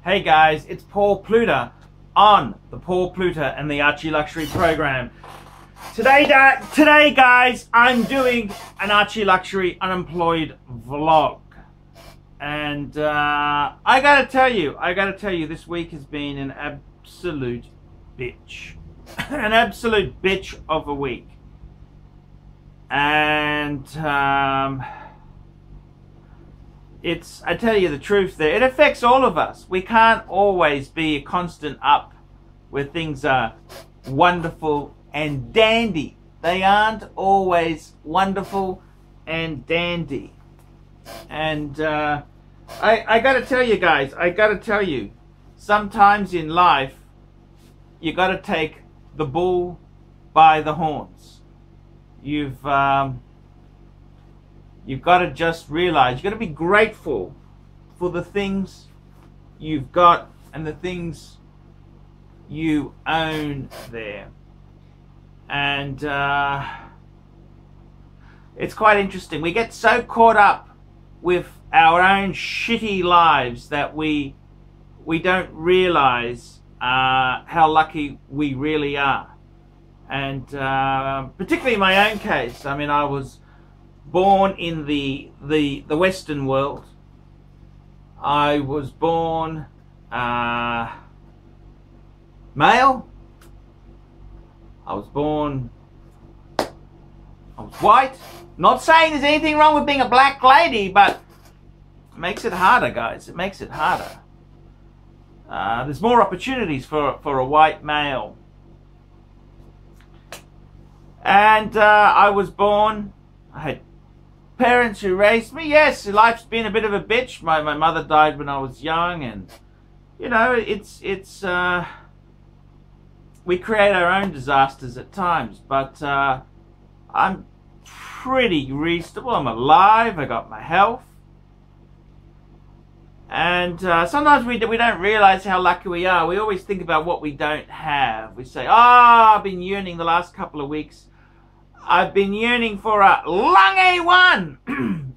Hey guys, it's Paul Pluter on the Paul Pluter and the Archie Luxury program. Today guys, I'm doing an Archie Luxury unemployed vlog. And I gotta tell you, this week has been an absolute bitch. An absolute bitch of a week. And I tell you the truth there, it affects all of us. We can't always be a constant up where things are wonderful and dandy. They aren't always wonderful and dandy. And I gotta tell you guys, sometimes in life you gotta take the bull by the horns. You've got to just realize, you've got to be grateful for the things you've got and the things you own there. And it's quite interesting. We get so caught up with our own shitty lives that we don't realize how lucky we really are. And particularly in my own case, I mean, I was born in the Western world. I was born male. I was white. Not saying there's anything wrong with being a black lady, but it makes it harder, guys. It makes it harder. There's more opportunities for a white male. And I was born, I had parents who raised me. Yes, life's been a bit of a bitch. My mother died when I was young, and you know, we create our own disasters at times, but I'm pretty reasonable. I'm alive, I got my health. And sometimes we don't realize how lucky we are. We always think about what we don't have. We say, oh, I've been yearning the last couple of weeks. I've been yearning for a lung A1.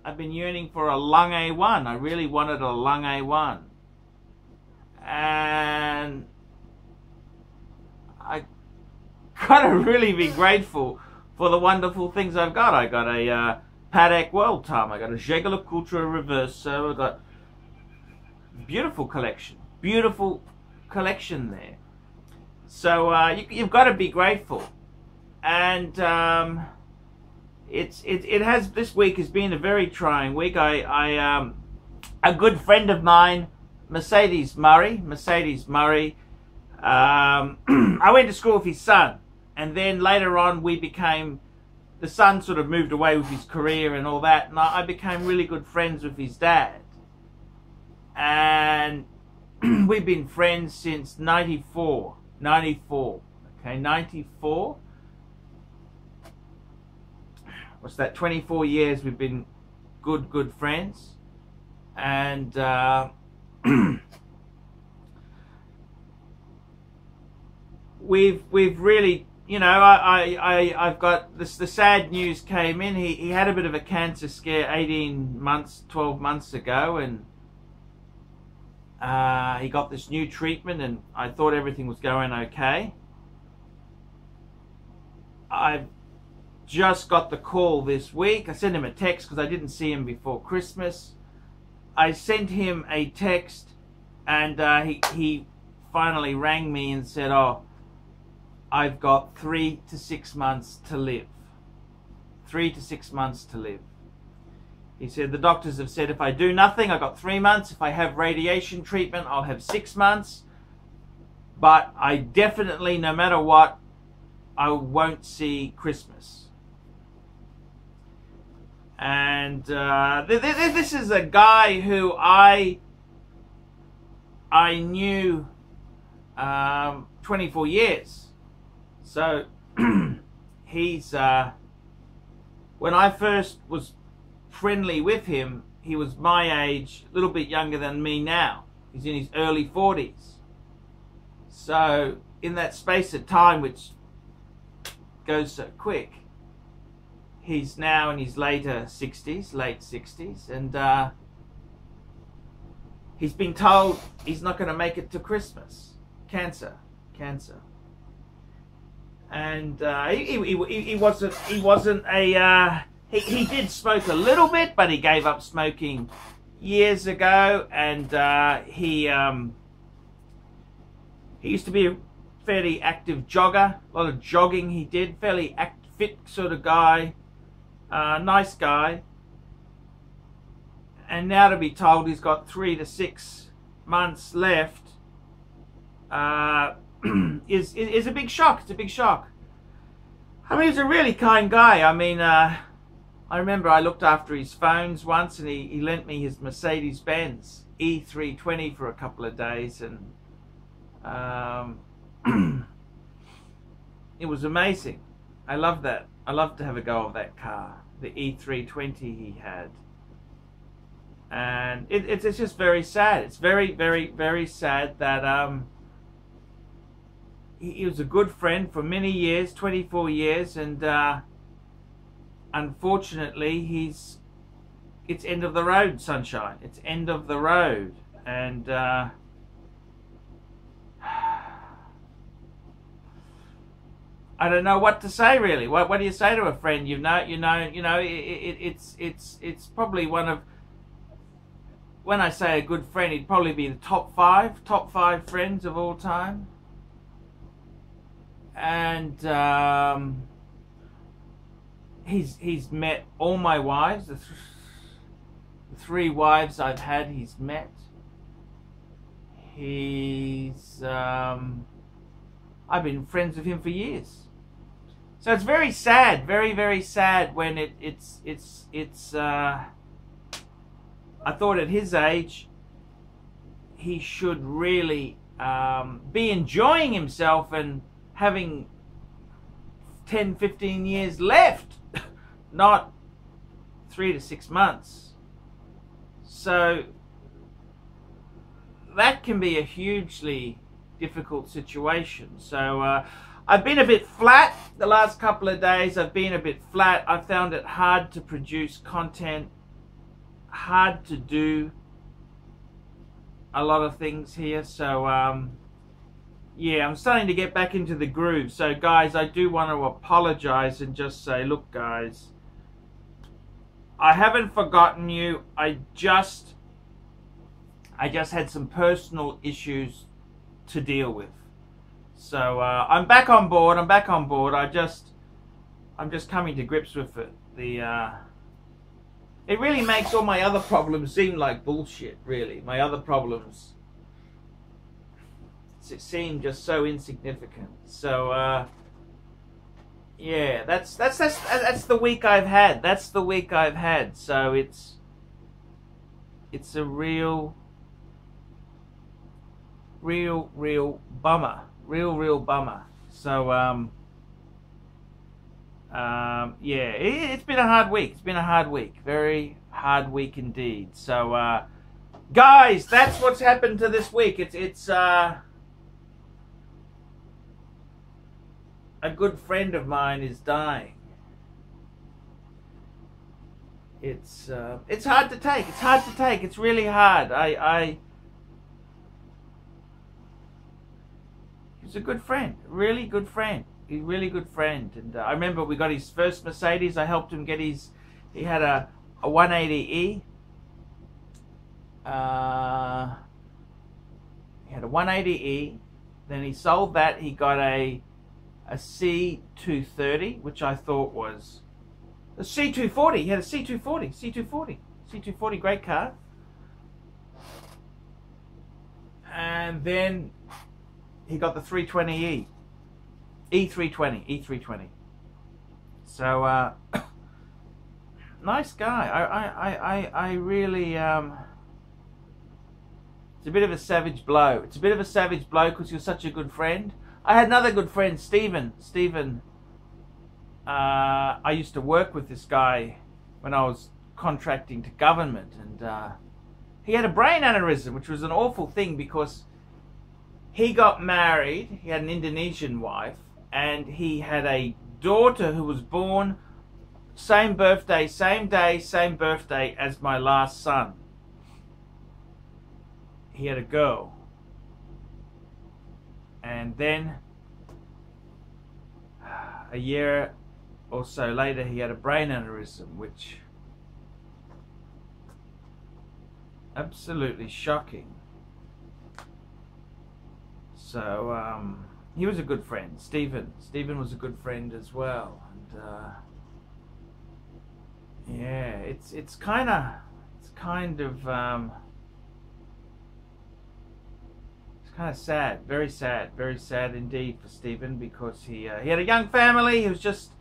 I've been yearning for a lung A1. I really wanted a lung A1. And I gotta really be grateful for the wonderful things I've got. I got a Patek World Time. I got a JEWELLERY Reverso. I got beautiful collection there. So you've got to be grateful. And this week has been a very trying week. A good friend of mine, Mercedes Murray, I went to school with his son, and then later on the son sort of moved away with his career and all that, and I became really good friends with his dad. And we've been friends since 94, okay, 94. What's that, 24 years we've been good friends. And we've really, you know, I've got this, the sad news came in. He had a bit of a cancer scare 12 months ago, and he got this new treatment, and I thought everything was going okay. I've just got the call this week. I sent him a text because I didn't see him before Christmas. I sent him a text, and he finally rang me and said, oh, I've got 3 to 6 months to live. 3 to 6 months to live. He said, the doctors have said if I do nothing, I've got 3 months. If I have radiation treatment, I'll have 6 months. But I definitely, no matter what, I won't see Christmas. And this is a guy who I knew 24 years. So he's when I first was friendly with him, he was my age, a little bit younger than me now. He's in his early 40s. So in that space of time, which goes so quick, he's now in his late 60s, and he's been told he's not going to make it to Christmas. Cancer. And he wasn't a he did smoke a little bit, but he gave up smoking years ago. And he used to be a fairly active jogger, a lot of jogging he did, fairly fit sort of guy, nice guy. And now to be told he's got 3 to 6 months left is a big shock. It's a big shock. I mean, he's a really kind guy. I mean, I remember I looked after his phones once, and he lent me his Mercedes-Benz E320 for a couple of days, and it was amazing. I loved that. I loved to have a go of that car, the E320 he had. And it's just very sad. It's very, very, very sad that he was a good friend for many years, 24 years, and unfortunately it's end of the road, sunshine. It's end of the road. And I don't know what to say, really. What do you say to a friend? It's probably one of, when I say a good friend, he'd probably be the top five friends of all time. And he's met all my wives, the 3 wives I've had. He's met. I've been friends with him for years. So it's very sad, very, very sad when it's I thought at his age he should really be enjoying himself and having 10, 15 years left, not 3 to 6 months. So that can be a hugely difficult situation. So I've been a bit flat the last couple of days. I've been a bit flat. I found it hard to produce content, hard to do a lot of things here. So yeah, I'm starting to get back into the groove. So guys, I do want to apologize and just say, look guys, I haven't forgotten you. I just had some personal issues to deal with. So I'm back on board. I'm just coming to grips with it. It really makes all my other problems seem like bullshit, really. My other problems seem just so insignificant. So yeah, that's the week I've had. That's the week I've had. So it's a real bummer. Real bummer. So yeah, it's been a hard week. It's been a hard week. Very hard week indeed. So guys, that's what's happened to this week. It's a good friend of mine is dying. It's hard to take. It's hard to take. It's really hard. He's a good friend, really good friend. He's a really good friend. And I remember we got his first Mercedes. I helped him get he had a 180E. He had a 180E. Then he sold that. He got a C230, which I thought was a C240. He had a C240, great car. And then he got the 320E, E320. So nice guy. I really it's a bit of a savage blow. It's a bit of a savage blow because you're such a good friend. I had another good friend, Stephen. I used to work with this guy when I was contracting to government, and he had a brain aneurysm, which was an awful thing because he got married. He had an Indonesian wife, and he had a daughter who was born same birthday, same day, same birthday as my last son. he had a girl. And then a year or so later he had a brain aneurysm, which absolutely shocking. So he was a good friend. Stephen was a good friend as well. And yeah, it's kind of sad, very sad indeed for Stephen, because he had a young family. He was just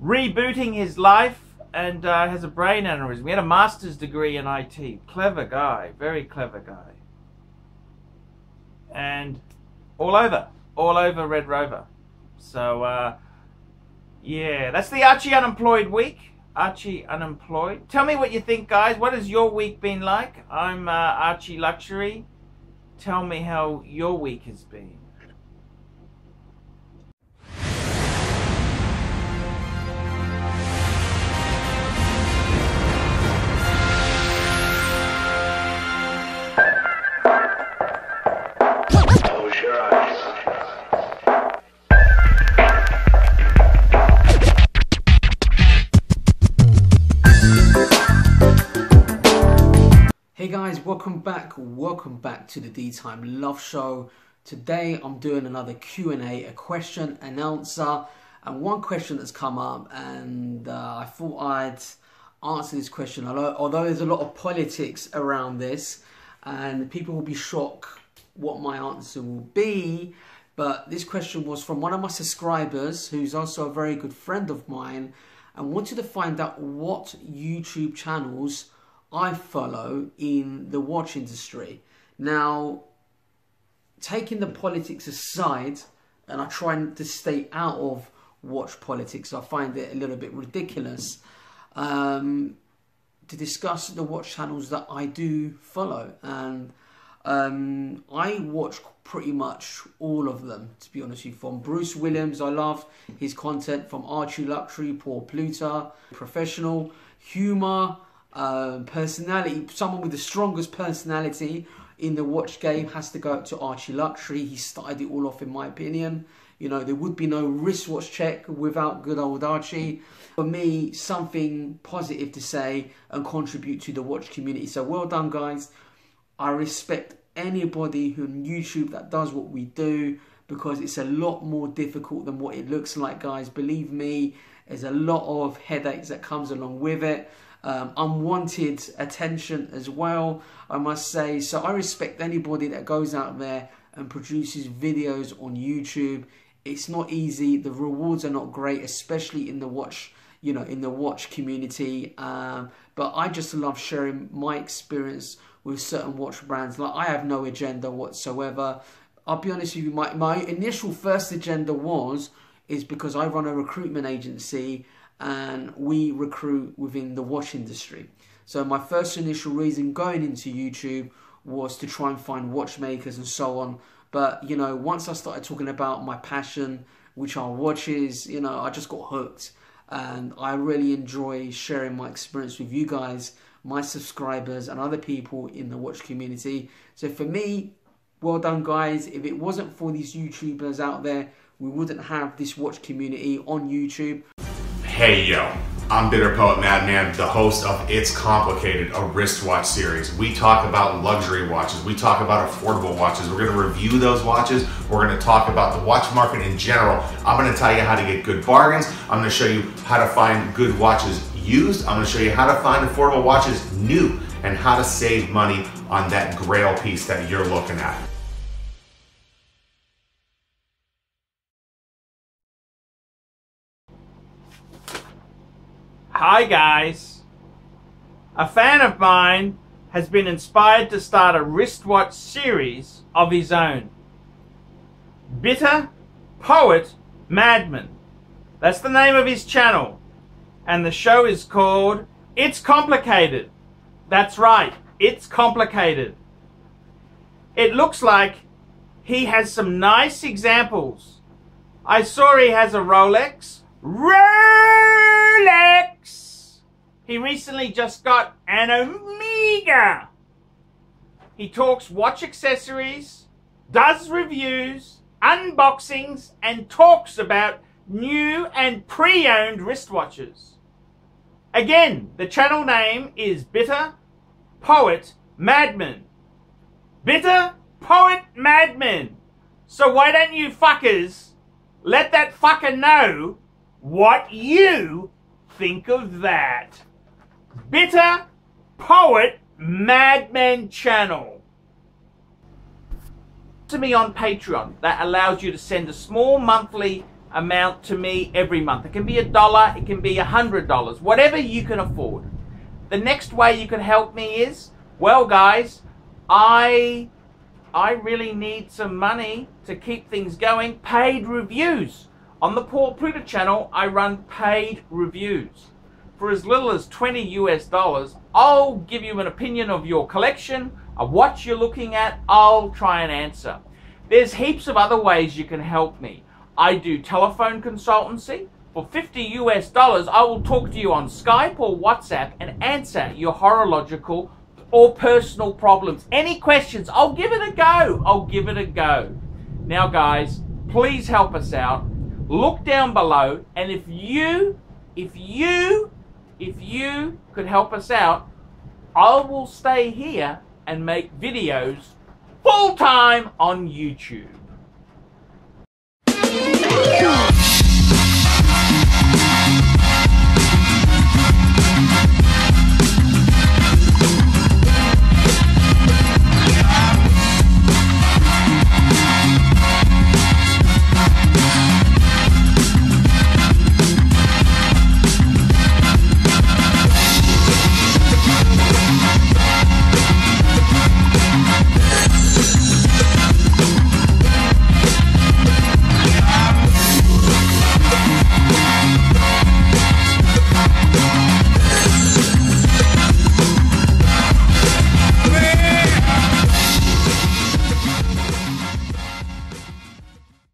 rebooting his life and has a brain aneurysm. He had a master's degree in IT. Clever guy, very clever guy. And all over Red Rover. So yeah, that's the Archie Unemployed week. Archie Unemployed. Tell me what you think, guys. What has your week been like? I'm ArchieLuxury. Tell me how your week has been. Close your eyes. Hey guys, welcome back to the D-Time Love Show. Today I'm doing another Q&A, a question and answer, and one question that's come up, and I thought I'd answer this question, although there's a lot of politics around this and people will be shocked what my answer will be. But this question was from one of my subscribers, who's also a very good friend of mine, and wanted to find out what YouTube channels I follow in the watch industry. Now, taking the politics aside, and I try to stay out of watch politics, I find it a little bit ridiculous, to discuss the watch channels that I do follow. And I watch pretty much all of them, to be honest with you. From Bruce Williams, I love his content, from ArchieLuxury, Paul Pluta, professional, humour, personality. Someone with the strongest personality in the watch game has to go up to ArchieLuxury. He started it all off, in my opinion. You know, there would be no wristwatch check without good old Archie. For me, something positive to say and contribute to the watch community. So well done, guys. I respect anybody who on YouTube that does what we do, because it's a lot more difficult than what it looks like, guys. Believe me, there's a lot of headaches that comes along with it. Unwanted attention as well, I must say. So I respect anybody that goes out there and produces videos on YouTube. It's not easy. The rewards are not great, especially in the watch, you know, in the watch community. But I just love sharing my experience with certain watch brands. Like, I have no agenda whatsoever. I'll be honest with you, my initial first agenda is because I run a recruitment agency and we recruit within the watch industry. So my first initial reason going into YouTube was to try and find watchmakers and so on. But, you know, once I started talking about my passion, which are watches, you know, I just got hooked. And I really enjoy sharing my experience with you guys, my subscribers, and other people in the watch community. So for me, well done, guys. If it wasn't for these YouTubers out there, we wouldn't have this watch community on YouTube. Hey yo, I'm Bitter Poet Madman, the host of It's Complicated, a wristwatch series. We talk about luxury watches, we talk about affordable watches, we're going to review those watches, we're going to talk about the watch market in general. I'm going to tell you how to get good bargains, I'm going to show you how to find good watches used, I'm going to show you how to find affordable watches new, and how to save money on that grail piece that you're looking at. Hi guys. A fan of mine has been inspired to start a wristwatch series of his own. Bitter Poet Madman. That's the name of his channel. And the show is called It's Complicated. That's right, It's Complicated. It looks like he has some nice examples. I saw he has a Rolex. He recently just got an Omega. He talks watch accessories, does reviews, unboxings, and talks about new and pre-owned wristwatches. Again, the channel name is Bitter Poet Madman. Bitter Poet Madman. So why don't you fuckers let that fucker know what you think of that? Bitter Poet Madman channel. To me on Patreon, that allows you to send a small monthly amount to me every month. It can be $1, it can be $100, whatever you can afford. The next way you can help me is, well guys, I really need some money to keep things going. Paid reviews. On the Paul Pruder channel, I run paid reviews. For as little as $20 US, I'll give you an opinion of your collection, of what you're looking at. I'll try and answer. There's heaps of other ways you can help me. I do telephone consultancy. For $50 US, I will talk to you on Skype or WhatsApp and answer your horological or personal problems. Any questions, I'll give it a go. I'll give it a go. Now guys, please help us out. Look down below, and if you could help us out, I will stay here and make videos full time on YouTube.